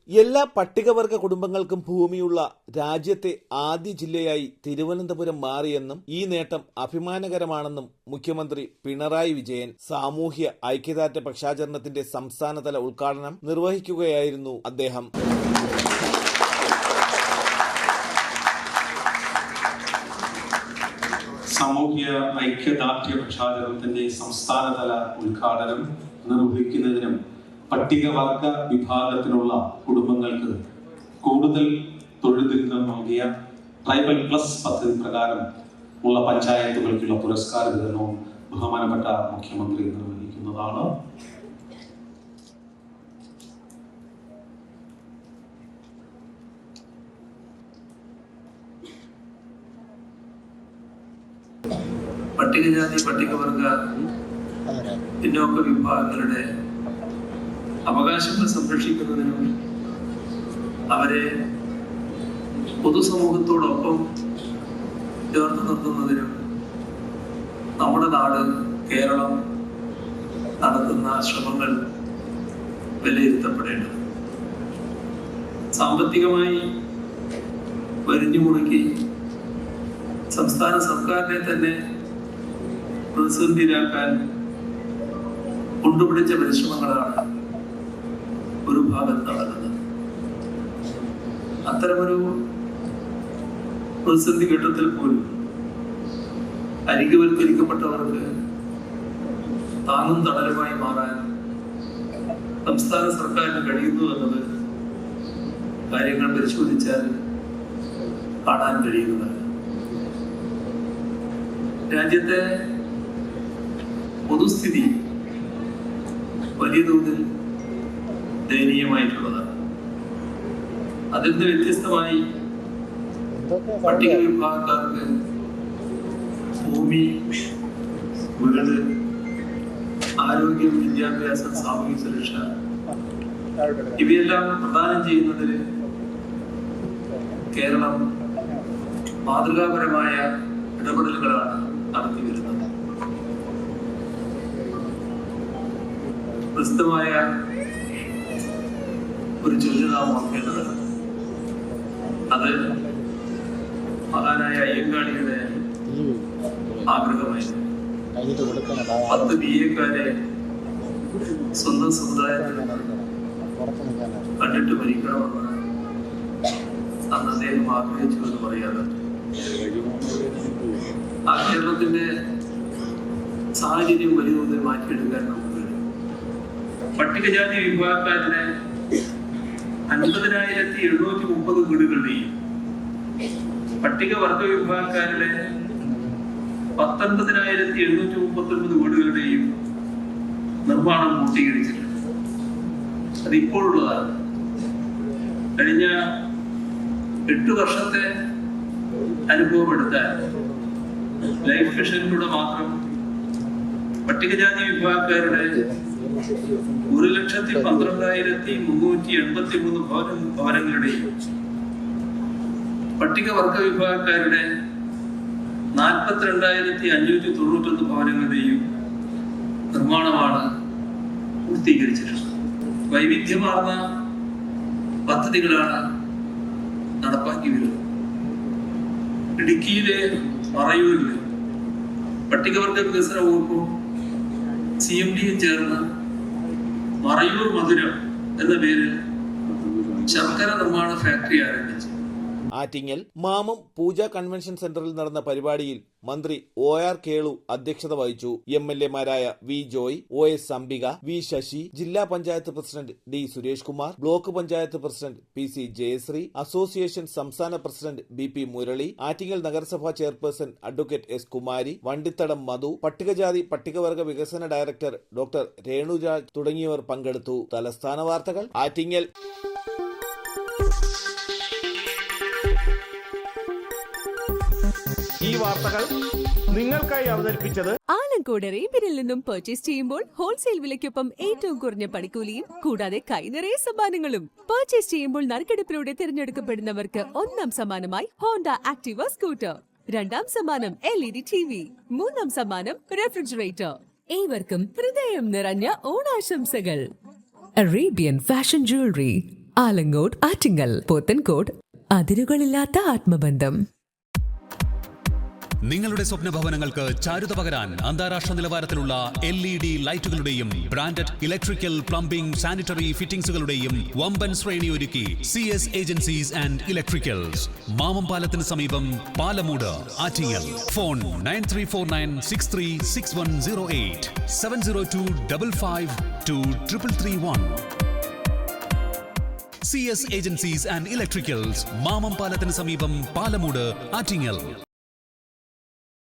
എല്ലാ പട്ടികവർഗ കുടുംബങ്ങൾക്കും ഭൂമിയുള്ള രാജ്യത്തെ ആദ്യ ജില്ലയായി തിരുവനന്തപുരം മാറിയെന്നും ഈ നേട്ടം അഭിമാനകരമാണെന്നും മുഖ്യമന്ത്രി പിണറായി വിജയൻ സാമൂഹ്യ ഐക്യദാർഢ്യ പക്ഷാചരണത്തിന്റെ സംസ്ഥാനതല ഉദ്ഘാടനം നിർവഹിക്കുകയായിരുന്നു അദ്ദേഹം. സാമൂഹ്യ ഐക്യദാർഢ്യ പക്ഷാചരണത്തിന്റെ സംസ്ഥാനതല ഉദ്ഘാടനം നിർവഹിക്കുന്നതിനും പട്ടികവർഗ വിഭാഗത്തിലുള്ള കുടുംബങ്ങൾക്ക് കൂടുതൽ തൊഴിൽ ദിനം നൽകിയ ട്രൈബൽ പ്ലസ് പദ്ധതി പ്രകാരം ഉള്ള പഞ്ചായത്തുകൾക്കുള്ള പുരസ്കാര വിതരണവും ബഹുമാനപ്പെട്ട മുഖ്യമന്ത്രി നിർവഹിക്കുന്നതാണ്. പട്ടികജാതി പട്ടികവർഗ പിന്നോക്ക വിഭാഗങ്ങളുടെ അവകാശങ്ങൾ സംരക്ഷിക്കുന്നതിനും അവരെ പൊതുസമൂഹത്തോടൊപ്പം ചേർത്ത് നിർത്തുന്നതിനും നമ്മുടെ നാട് കേരളം നടത്തുന്ന ശ്രമങ്ങൾ വിലയിരുത്തപ്പെടേണ്ടത്. സാമ്പത്തികമായി വരിഞ്ഞു മുറുക്കി സംസ്ഥാന സർക്കാരിനെ തന്നെ പ്രതിസന്ധിയിലാക്കാൻ കൊണ്ടുപിടിച്ച പരിശ്രമങ്ങളാണ് ഒരു ഭാഗത്ത് നടക്കുന്നത്. അത്തരമൊരു പ്രതിസന്ധി ഘട്ടത്തിൽ പോലും അരികുവൽക്കരിക്കപ്പെട്ടവർക്ക് താങ്ങും തണലുമായി മാറാൻ സംസ്ഥാന സർക്കാരിന് കഴിയുന്നു എന്നത് കാര്യങ്ങൾ പരിശോധിച്ചാൽ കാണാൻ കഴിയുന്നതാണ്. രാജ്യത്തെ പൊതുസ്ഥിതി വലിയ തോതിൽ ദയനീയമായിട്ടുള്ളതാണ്. അതിൽ നിന്ന് വ്യത്യസ്തമായി പട്ടിക വിഭാഗക്കാർക്ക് ഭൂമി, വീട്, ആരോഗ്യം, വിദ്യാഭ്യാസം, സാമൂഹിക സുരക്ഷ ഇവയെല്ലാം പ്രദാനം ചെയ്യുന്നതിൽ കേരളം മാതൃകാപരമായ ഇടപെടലുകളാണ് നടത്തി വരുന്നത്. പ്രസിദ്ധമായ ഒരു ചൊല്ല് നാം ഓർക്കേണ്ടതാണ്. അത് മഹാനായ അയ്യങ്കാളിയുടെ ആഗ്രഹമായിരുന്നു. 10 BA-ക്കാരെ സ്വന്തം സമുദായത്തിൽ കണ്ടിട്ട് മരിക്കണമെന്ന് അന്ന് അദ്ദേഹം ആഗ്രഹിച്ചു എന്ന് പറയാതെ ആ കേരളത്തിന്റെ സാഹചര്യം വലിയ തോതിൽ മാറ്റിയെടുക്കാൻ നമുക്ക് കഴിയും. പട്ടികജാതി വിഭാഗക്കാരുടെ 50,730 വീടുകളുടെയും പട്ടികവർഗ വിഭാഗക്കാരുടെ 19,739 വീടുകളുടെയും നിർമ്മാണം പൂർത്തീകരിച്ചിട്ടുണ്ട്. അതിപ്പോഴുള്ളതാണ്. കഴിഞ്ഞ 8 വർഷത്തെ അനുഭവം എടുത്താൽ ലൈഫ് മിഷനിലൂടെ മാത്രം പട്ടികജാതി വിഭാഗക്കാരുടെ 1,12,383 ഭവനങ്ങളുടെയും പട്ടികവർഗ വിഭാഗക്കാരുടെ 42,591 ഭവനങ്ങളുടെയും നിർമ്മാണമാണ് പൂർത്തീകരിച്ചിട്ടുള്ളത്. വൈവിധ്യമാർന്ന പദ്ധതികളാണ് നടപ്പാക്കി വരുന്നത്. ഇടുക്കിയിലെ മറയൂരിൽ പട്ടികവർഗ വികസന വകുപ്പും CMD-യും ചേർന്ന് മറയൂർ മധുരം എന്ന പേരിൽ ശർക്കര നിർമ്മാണ ഫാക്ടറി ആരംഭിച്ചു. ആറ്റിങ്ങൽ മാമം പൂജ കൺവെൻഷൻ സെന്ററിൽ നടന്ന പരിപാടിയിൽ മന്ത്രി OR കേളു അധ്യക്ഷത വഹിച്ചു. MLA-മാരായ V Joy, OS Ambika, V Sasi, ജില്ലാ panchayat president D Suresh Kumar, block panchayat president PC Jayasree, association സംസ്ഥാന പ്രസിഡന്റ് BP മുരളി, ആറ്റിങ്ങൽ നഗരസഭാ chairperson advocate S Kumari, Vandithadam Madhu, പട്ടികജാതി പട്ടികവർഗ വികസന ഡയറക്ടർ ഡോക്ടർ രേണുരാജ് തുടങ്ങിയവർ പങ്കെടുത്തു. തലസ്ഥാന വാർത്തകൾ ആറ്റിങ്ങൽ. ഈ വാർത്തകൾ നിങ്ങൾക്കായി അവതരിപ്പിച്ചത് ആലങ്കോട് റീബിനിൽ നിന്നും പർച്ചേസ് ചെയ്യുമ്പോൾ ഹോൾസെയിൽ വിലയ്ക്കൊപ്പം ഏറ്റവും കുറഞ്ഞ പണിക്കൂലിയും കൂടാതെ കൈനിറയ സമ്മാനങ്ങളും. പർച്ചേസ് ചെയ്യുമ്പോൾ നറുക്കെടുപ്പിലൂടെ തിരഞ്ഞെടുക്കപ്പെടുന്നവർക്ക് 1ാം സമ്മാനമായി ഹോണ്ട ആക്ടിവ സ്കൂട്ടർ, 2ാം സമ്മാനം LED TV, 3ാം സമ്മാനം റെഫ്രിജറേറ്റർ. ഏവർക്കും ഹൃദയം നിറഞ്ഞ ഓണാശംസകൾ. Arabian fashion jewellery, Alangode, Attingal, Pothencode. അതിരുകളില്ലാത്ത ആത്മബന്ധം. നിങ്ങളുടെ സ്വപ്ന ഭവനങ്ങൾക്ക് ചാരുത പകരാൻ അന്താരാഷ്ട്ര നിലവാരത്തിലുള്ള LED ലൈറ്റുകളുടെയും ബ്രാൻഡഡ് ഇലക്ട്രിക്കൽ, പ്ലംബിംഗ്, സാനിറ്ററി ഫിറ്റിംഗ്സുകളുടെയും വമ്പൻ ശ്രേണി ഒരുക്കി CS agencies and electricals. Mamam പാലത്തിന് സമീപം, Palamood, Attingal. Phone 9349636108 702552331. CS agencies and electricals, Mamam പാലത്തിന് സമീപം, പാലമൂട്, ആറ്റിങ്ങൽ.